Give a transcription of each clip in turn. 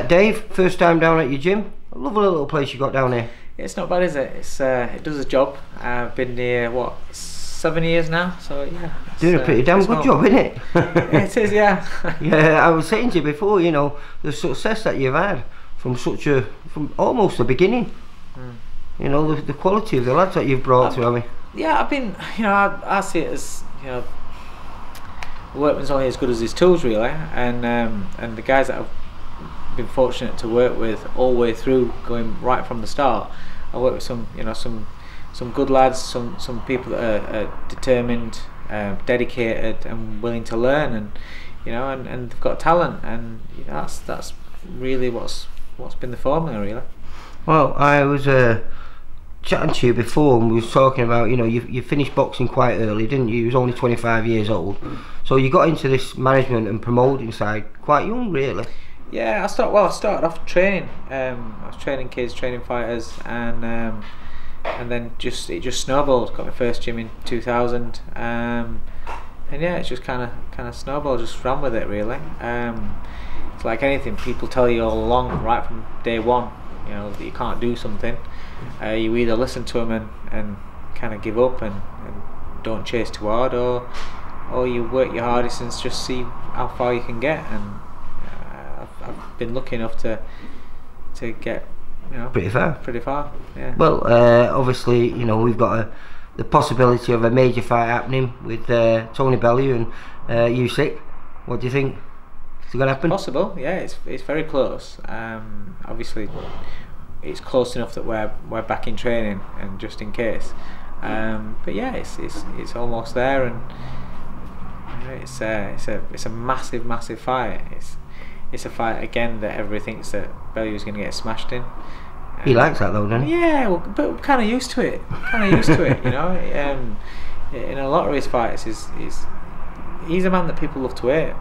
Dave, first time down at your gym. A lovely little place you got down here. It's not bad, is it? It does a job. I've been here, what, 7 years now, so yeah. Doing a pretty damn good job, isn't it? It is, yeah. Yeah, I was saying to you before, you know, the success that you've had from from almost the beginning. You know, the quality of the lads that you've brought to me. Yeah, I've been, you know, I see it as, you know, the workman's only as good as his tools, really, and the guys that I've been fortunate to work with all the way through, going right from the start. I work with some, you know, some good lads, some people that are determined, dedicated, and willing to learn, and you know, and they've got talent, and you know, that's really what's been the formula, really. Well, I was chatting to you before, and we was talking about, you know, you finished boxing quite early, didn't you? You was only 25 years old, so you got into this management and promoting side quite young, really. Yeah, I started off training. I was training kids, training fighters, and then it just snowballed. Got my first gym in 2000, and yeah, it's just kind of snowballed. Just ran with it, really. It's like anything. People tell you all along, right from day one, you know, that you can't do something. You either listen to them and kind of give up and don't chase too hard, or you work your hardest and just see how far you can get. And I've been lucky enough to get, you know, pretty far. Yeah. Well, obviously, you know, we've got the possibility of a major fight happening with Tony Bellew and Usyk. What do you think? Is it going to happen? Possible. Yeah, it's very close. Obviously, it's close enough that we're back in training, and just in case. But yeah, it's almost there, and you know, it's a massive fight. It's a fight again that everybody thinks that Bellew's going to get smashed in. He likes that though, doesn't he? Yeah, well, but we're kind of used to it. You know. In a lot of his fights, he's a man that people love to hate.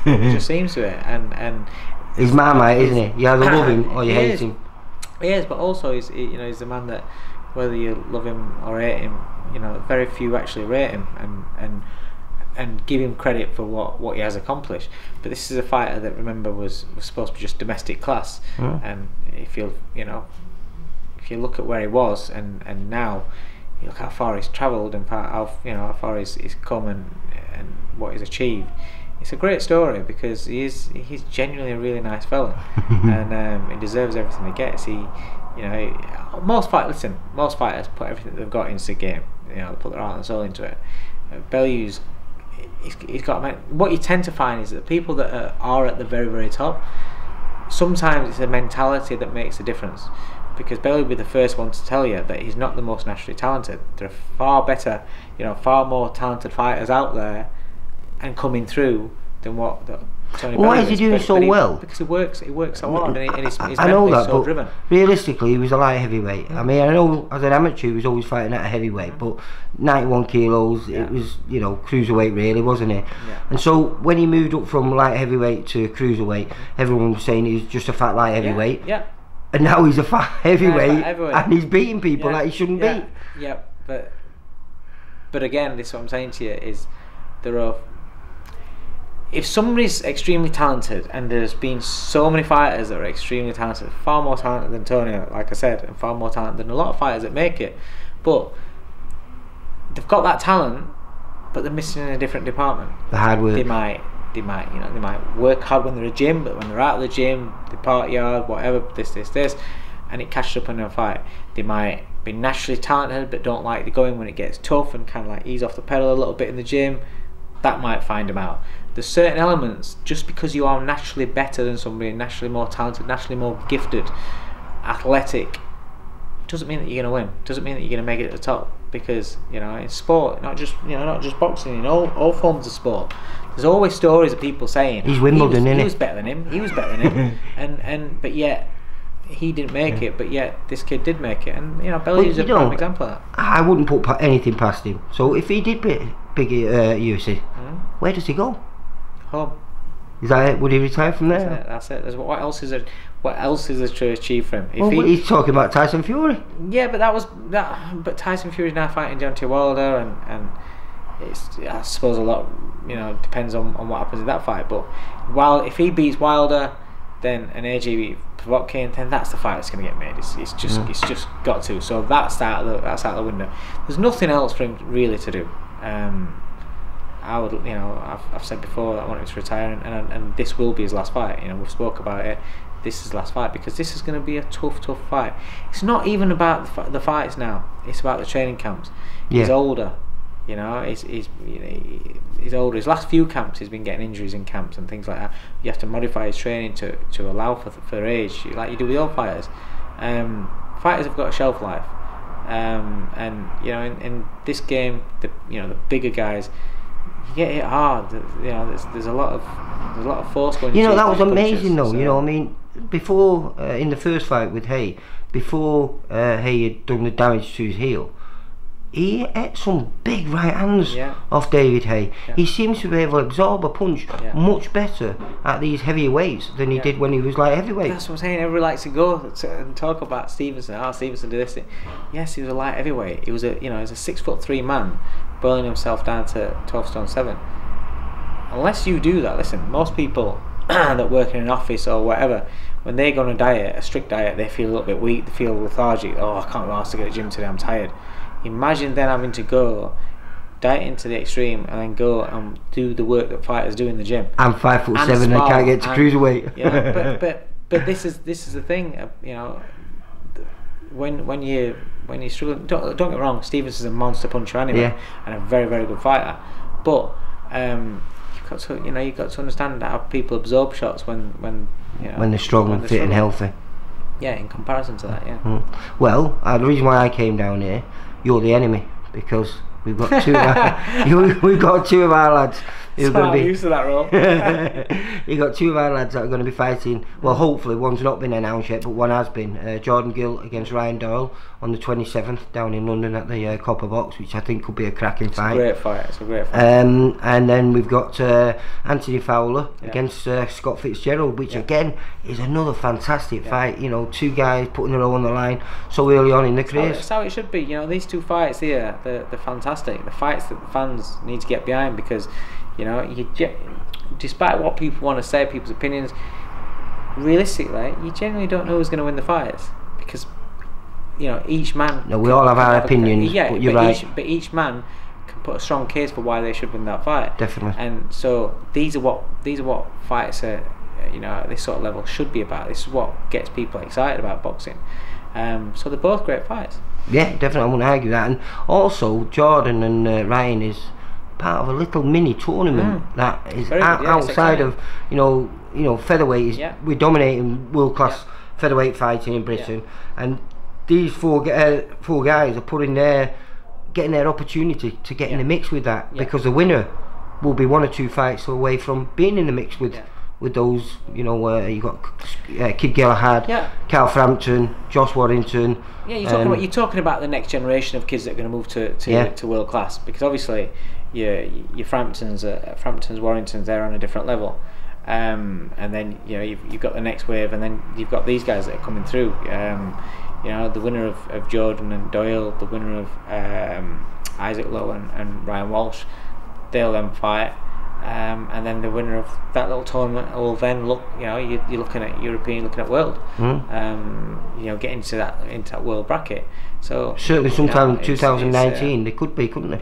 He just seems to it, and he's Marmite, isn't he? You either love him or you hate him. He is, but also he's a man that, whether you love him or hate him, you know, very few actually rate him and give him credit for what he has accomplished. But this is a fighter that, remember, was supposed to be just domestic class. And if you look at where he was and now, you look how far he's travelled and how far he's come and what he's achieved. It's a great story, because he's genuinely a really nice fella, and he deserves everything he gets. You know, most fighters put everything they've got into the game. You know, they put their heart and soul into it. Bellew's, he's got. What you tend to find is that people that are at the very top, sometimes it's a mentality that makes a difference. Because Bellew will be the first one to tell you that he's not the most naturally talented. There are far better, you know, far more talented fighters out there and coming through than what Tony Bellew is. Why is he doing so well? Because he works so hard, and he's I know that, so but driven. Realistically, he was a light heavyweight. I mean, I know as an amateur he was always fighting at a heavyweight, but 91 kilos, it was, you know, cruiserweight really, wasn't it? Yeah. And so when he moved up from light heavyweight to cruiserweight, everyone was saying he was just a fat light heavyweight. Yeah. And now he's a fat heavyweight, and he's beating people that he shouldn't beat. Yeah, but again, this is what I'm saying to you, is if somebody's extremely talented, and there's been so many fighters that are extremely talented, far more talented than Tony, like I said, and far more talented than a lot of fighters that make it, but they've got that talent, but they're missing in a different department. The hard work. They might work hard when they're at the gym, but when they're out of the gym, they party hard, whatever, this, and it catches up in a fight. They might be naturally talented, but don't like the going when it gets tough, and kind of like ease off the pedal a little bit in the gym. That might find them out. There's certain elements, just because you are naturally better than somebody, naturally more talented, naturally more gifted, athletic, doesn't mean that you're going to win. Doesn't mean that you're going to make it at the top. Because, you know, in sport, not just boxing, in all forms of sport, there's always stories of people saying he's Wimbledon, he was better than him. He was better than him, and but yet he didn't make it. But yet this kid did make it, and you know, Bellew's a prime example of that. I wouldn't put anything past him. So if he did big Usyk, where does he go? Home. Is that it? Would he retire from there? That's it. What else is there? What else is there to achieve for him? Well, he's talking about Tyson Fury. Yeah, but But Tyson Fury's now fighting Deontay Wilder, and it's, I suppose, a lot you know, depends on what happens in that fight. But while if he beats Wilder, then an AJ beats Povetkin, then that's the fight that's going to get made. It's just got to. So that's out of the window. There's nothing else for him really to do. I would, you know, I've said before that I want him to retire, and this will be his last fight. You know, we've spoke about it. This is his last fight because this is going to be a tough fight. It's not even about the fights now. It's about the training camps. Yeah. He's older. You know, he's older. His last few camps, he's been getting injuries in camps and things like that. You have to modify his training to allow for age, like you do with all fighters. Fighters have got a shelf life, and you know, in this game, the bigger guys, you get hit hard. You know, there's a lot of force going. You know, that was amazing though. So. You know, I mean, before in the first fight with Hay, before Hay had done the damage to his heel, he hit some big right hands off David Hay. Yeah. He seems to be able to absorb a punch much better at these heavier weights than he did when he was light heavyweight. That's what I'm saying. Everybody likes to go and talk about Stevenson. Oh, Stevenson did this. Yes, he was a light heavyweight. He was a 6'3" man, boiling himself down to 12 stone 7. Unless you do that, listen, most people that work in an office or whatever, when they go on a diet, a strict diet, they feel a little bit weak, they feel lethargic. Oh, I can't be asked to go to the gym today, I'm tired. Imagine then having to go diet into the extreme and then go and do the work that fighters do in the gym. I'm 5'7" and I can't get to cruiserweight. Yeah, but this is the thing. You know, when you struggle, don't get me wrong. Stevens is a monster puncher anyway, and a very, very good fighter. But you've got to understand how people absorb shots when they're strong and fit and healthy. Yeah, in comparison to that, Well, the reason why I came down here, you're the enemy, because we've got two of our lads who are going to be used to that role. You've got two of our lads that are going to be fighting. Well, hopefully one's not been announced yet, but one has been. Jordan Gill against Ryan Doyle on the 27th down in London at the Copper Box, which I think could be a cracking fight. It's a great fight. And then we've got Anthony Fowler against Scott Fitzgerald, which again is another fantastic fight. You know, two guys putting it all on the line so early on in the careers. That's how it should be. You know, these two fights here, they're fantastic. The fights that the fans need to get behind, because you know, despite what people want to say, people's opinions, realistically, you generally don't know who's going to win the fights, because you know, each man. No, we all have our opinions. But you're right. Each man can put a strong case for why they should win that fight. Definitely. And so these are what fights are, you know, at this sort of level should be about. This is what gets people excited about boxing. So they're both great fights. Yeah, definitely. I wouldn't argue that. And also, Jordan and Ryan is part of a little mini tournament that is outside of you know featherweight. We're dominating world class featherweight fighting in Britain, and these four guys are getting their opportunity to get in the mix with that, because the winner will be one or two fights away from being in the mix with those. You know, you got Kid Galahad, Carl Frampton, Josh Warrington. Yeah, you're talking about the next generation of kids that are going to move to world class, because obviously your Framptons, Warringtons, they're on a different level, and then you know you've got the next wave, and then you've got these guys that are coming through. You know, the winner of Jordan and Doyle, the winner of Isaac Lowe and Ryan Walsh, they'll then fight. And then the winner of that little tournament will then look. You know, you're looking at European, looking at world. You know, get into that world bracket. So certainly, sometime in 2019, they could be, couldn't they?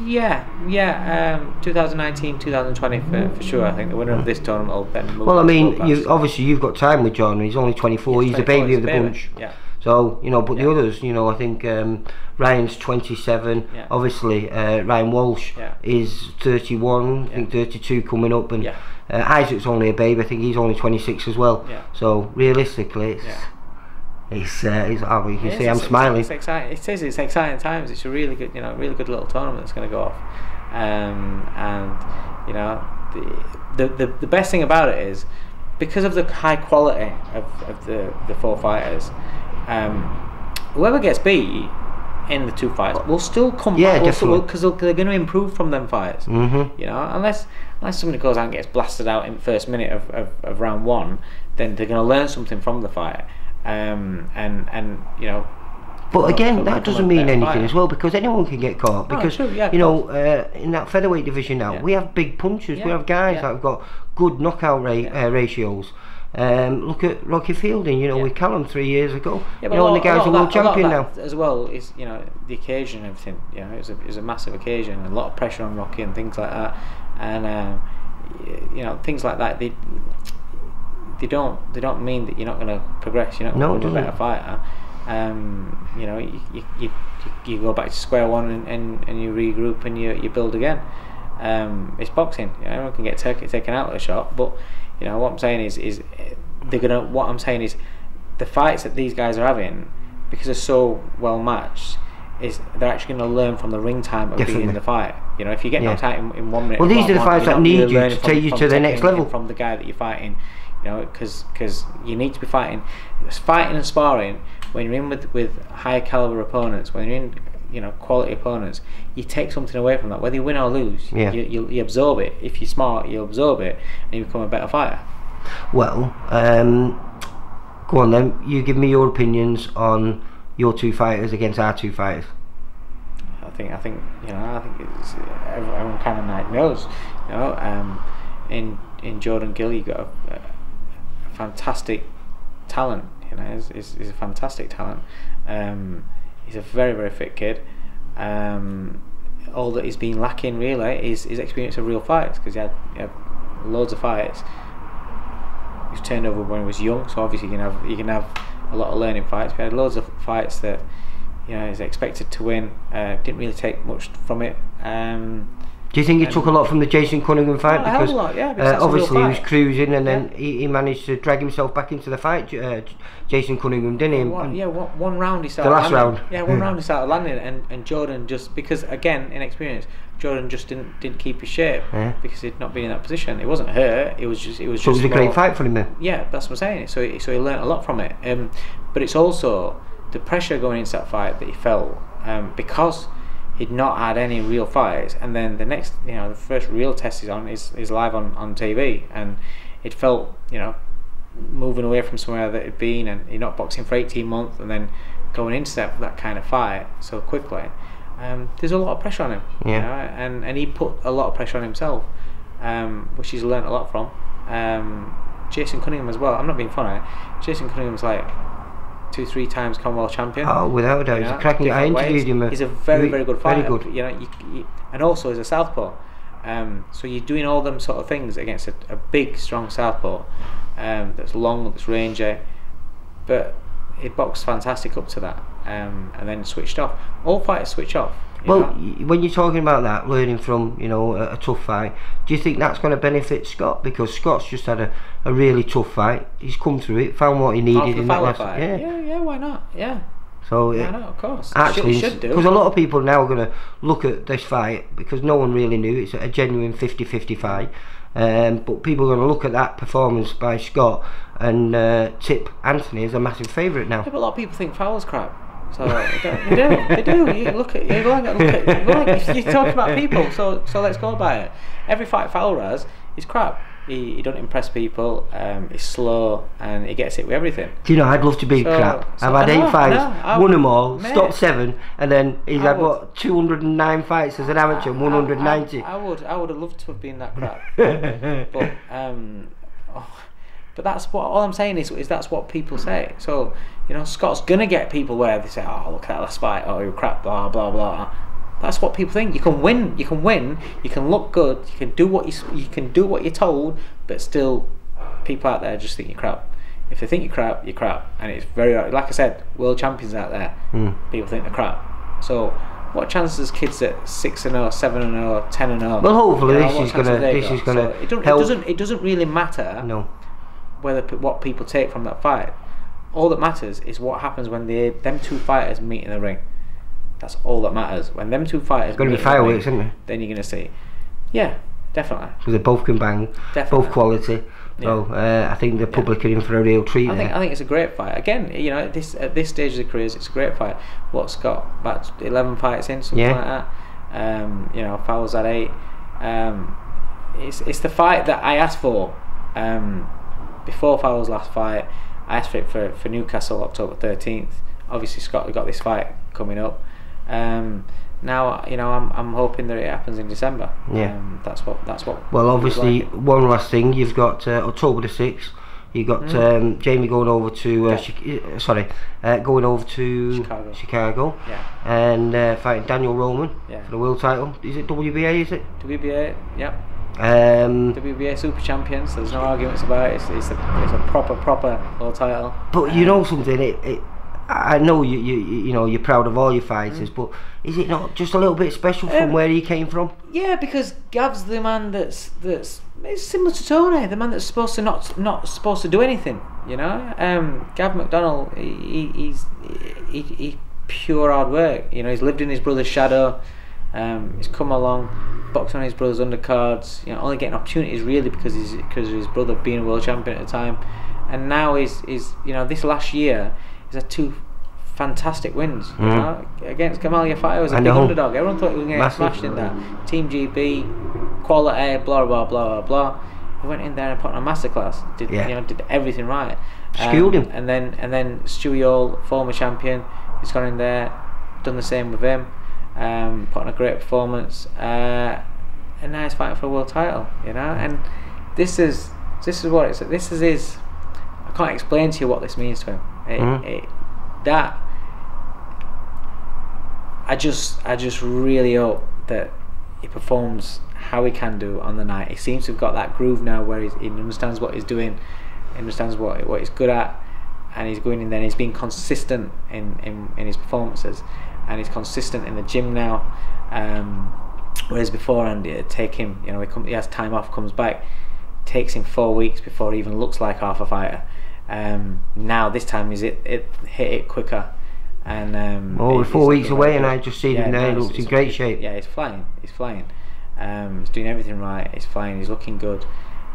2019, 2020 for sure. I think the winner of this tournament will then move. Well, I mean, you've got time with Jordan. He's only 24. He's the baby of the bunch. Yeah. So you know, but the others, you know, I think Ryan's 27. Obviously, Ryan Walsh is 31. I think 32 coming up, and Isaac's only a baby. I think he's only 26 as well. So realistically, it's you can see I'm smiling. It's exciting. It's exciting times. It's a really good, really good little tournament that's going to go off. And you know, the best thing about it is, because of the high quality of the four fighters, whoever gets beat in the two fights will still come back, because they're going to improve from them fights. You know, unless somebody goes out and gets blasted out in the first minute of round one, then they're going to learn something from the fight. And you know, But again, that doesn't mean anything fighter as well, because anyone can get caught. Because true, yeah, you know, in that featherweight division now, Yeah. we have big punchers. Yeah, We have guys yeah. that have got good knockout ratios. Look at Rocky Fielding. You know, Yeah. with Callum 3 years ago. Yeah, you know, and the guy's a world champion now. as well. Is, you know, the occasion and everything. You know, it was a massive occasion, and a lot of pressure on Rocky and things like that. And you know, things like that. They don't mean that you're not going to progress. You're not going to become a better fighter. You know, you go back to square one and you regroup and you build again. It's boxing. You know, everyone can get taken out of the shot, but you know what I'm saying is they're gonna. What I'm saying is the fights that these guys are having, because they're so well matched, is they're actually going to learn from the ring time of being in the fight. You know, if you get knocked out in 1 minute, well, these are the fights that need you to take you to the next level from the guy that you're fighting. You know, because you need to be fighting and sparring when you're in with higher caliber opponents. When you're in, you know, quality opponents, you take something away from that. Whether you win or lose, you absorb it. If you're smart, you absorb it, and you become a better fighter. Well, go on then. You give me your opinions on your two fighters against our two fighters. I think you know. I think it's, everyone kind of like knows. You know, in Jordan Gill, you got a fantastic talent. You know, he's a fantastic talent. He's a very, very fit kid. All that he's been lacking really is his experience of real fights, because he had loads of fights. He was turned over when he was young, so obviously you can have a lot of learning fights. But he had loads of fights that, you know, he's expected to win. Didn't really take much from it. Do you think he took a lot from the Jason Cunningham fight? Because a lot, yeah, because obviously he was cruising, and then he managed to drag himself back into the fight. Jason Cunningham, didn't he? One round he started. The last landing. round. Yeah, one round he started landing, and Jordan just, because again inexperience, Jordan just didn't keep his shape because he'd not been in that position. It wasn't hurt. It was just. So it was a great fight for him then. Yeah, that's what I'm saying. So he learnt a lot from it. But it's also the pressure going into that fight that he felt because he'd not had any real fights, and then the next, you know, the first real test he's on is live on TV, and it felt, you know, moving away from somewhere that he'd been, and he'd not boxing for 18 months, and then going into that kind of fight so quickly. There's a lot of pressure on him, you know, and he put a lot of pressure on himself, which he's learnt a lot from. Jason Cunningham as well. I'm not being funny. Jason Cunningham's like 2-3 times Commonwealth champion. Oh, without a doubt, he's a cracking. I interviewed him. He's a very good fighter. Very good. You know, and also he's a southpaw. So you're doing all them sort of things against a big, strong southpaw that's long, that's rangy, but he boxed fantastic up to that, and then switched off. All fighters switch off. Well, when you're talking about that, learning from, you know, a tough fight, do you think that's going to benefit Scott? Because Scott's just had a really tough fight. He's come through it, found what he needed in that last fight. Yeah, why not? Yeah. So why not? Of course. Actually, should do. Because a lot of people now are going to look at this fight, because no one really knew it's a genuine 50-50 fight. But people are going to look at that performance by Scott and tip Anthony as a massive favourite now. Yeah, but a lot of people think Fowler's crap. So they do. You look at if you're talking about people. So let's go about it. Every fight Fowler has is crap. He don't impress people. He's slow, and he gets it with everything. Do you know, I'd love to be crap. I've had 8 fights, won them all, stopped 7, and then he's had what 209 fights as an amateur, 190. I would have loved to have been that crap. But that's what all I'm saying is that's what people say. So, you know, Scott's gonna get people where they say, "Oh, look at that last fight. Oh, you're crap." Blah blah blah. That's what people think. You can win. You can look good. You can do what you're told, but still, people out there just think you're crap. If they think you're crap, you're crap. And it's very, like I said, world champions out there. People think they're crap. So, what chances does kids at 6-0, 7-0, 10-0? Well, hopefully this is gonna help. It doesn't really matter. No. What people take from that fight. All that matters is what happens when them two fighters meet in the ring. That's all that matters. When them two fighters meet in the ring, fireworks, isn't it? Then you're going to see. Yeah, definitely. Because they both can bang, both quality. So I think the public are in for a real treat. I think it's a great fight. Again, you know, at this stage of the careers, it's a great fight. What, Scott, about 11 fights in, something like that. You know, Fowler's at 8. It's the fight that I asked for. Before Fowler's last fight, I asked for it for Newcastle October 13th. obviously Scott got this fight coming up. Now, you know, I'm hoping that it happens in December. Yeah. That's what. Well, obviously, one last thing. You've got October the 6th. You got Jamie going over to going over to Chicago. Yeah. And fighting Daniel Roman for the world title. Is it WBA? Is it? WBA. Yep. WBA super champion. So there's no arguments about it. It's a proper world title. But you know something. I know you know you're proud of all your fighters, but is it not just a little bit special from where he came from? Yeah, because Gav's the man that's it's similar to Tony, the man that's supposed to not supposed to do anything. You know, Gav McDonnell, he's pure hard work. You know, he's lived in his brother's shadow. He's come along, boxed on his brother's undercards. You know, only getting opportunities really because of his brother being a world champion at the time, and now he's you know, this last year. He's had 2 fantastic wins, you know, against Kamal Yafai was a big underdog. Everyone thought he was going to get smashed in that. Team GB, quality, blah blah blah blah blah. He went in there and put on a masterclass. Did everything right. Schooled him. And then Stewie Hall, former champion, he's gone in there, done the same with him, put on a great performance, and now he's fighting for a world title. You know, and this is what it's. This is his. I can't explain to you what this means to him. I just really hope that he performs how he can do on the night. He seems to have got that groove now where he understands what he's doing, he understands what he's good at, and he's going in there and he's being consistent in his performances, and he's consistent in the gym now, whereas beforehand it'd take him, you know, he has time off, comes back, takes him 4 weeks before he even looks like half a fighter. Now this time it hit it quicker, and we're 4 weeks away, and I just see him there. He looks in great shape. Yeah, he's flying. He's doing everything right. He's flying. He's looking good,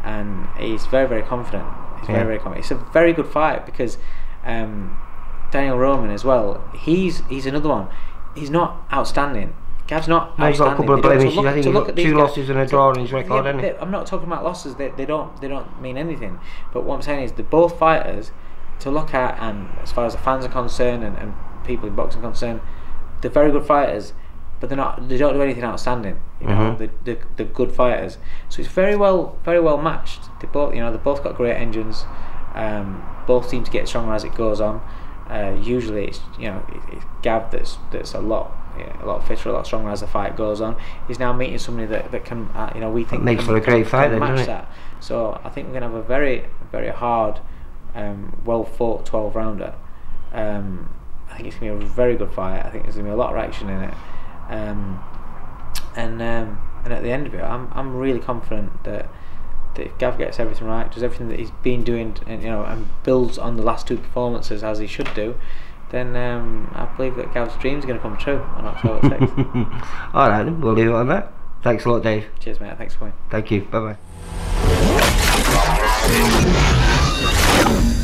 and he's very confident. He's very confident. It's a very good fight because Daniel Roman as well. He's another one. He's not outstanding. Gav's not outstanding. He's got a couple of blemishes. I think he's got 2 losses and a draw in his record, hasn't he? I'm not talking about losses. They don't mean anything. But what I'm saying is they're both fighters to look at, and as far as the fans are concerned and people in boxing are concerned, they're very good fighters. But they don't do anything outstanding. You know, they're good fighters. So it's very well matched. They both got great engines. Both seem to get stronger as it goes on. Usually it's Gav that's a lot fitter, a lot stronger as the fight goes on. He's now meeting somebody that can we think makes for a great fight then, match doesn't it? that. So I think we're gonna have a very hard, well fought 12 rounder. I think it's gonna be a very good fight. I think there's gonna be a lot of action in it. And at the end of it, I'm really confident that if Gav gets everything right, does everything that he's been doing, and builds on the last 2 performances as he should do, then I believe that Gav's dreams are going to come true on October 6th. All right, then, we'll leave it on that. Thanks a lot, Dave. Cheers, mate. Thanks for coming. Thank you. Bye bye.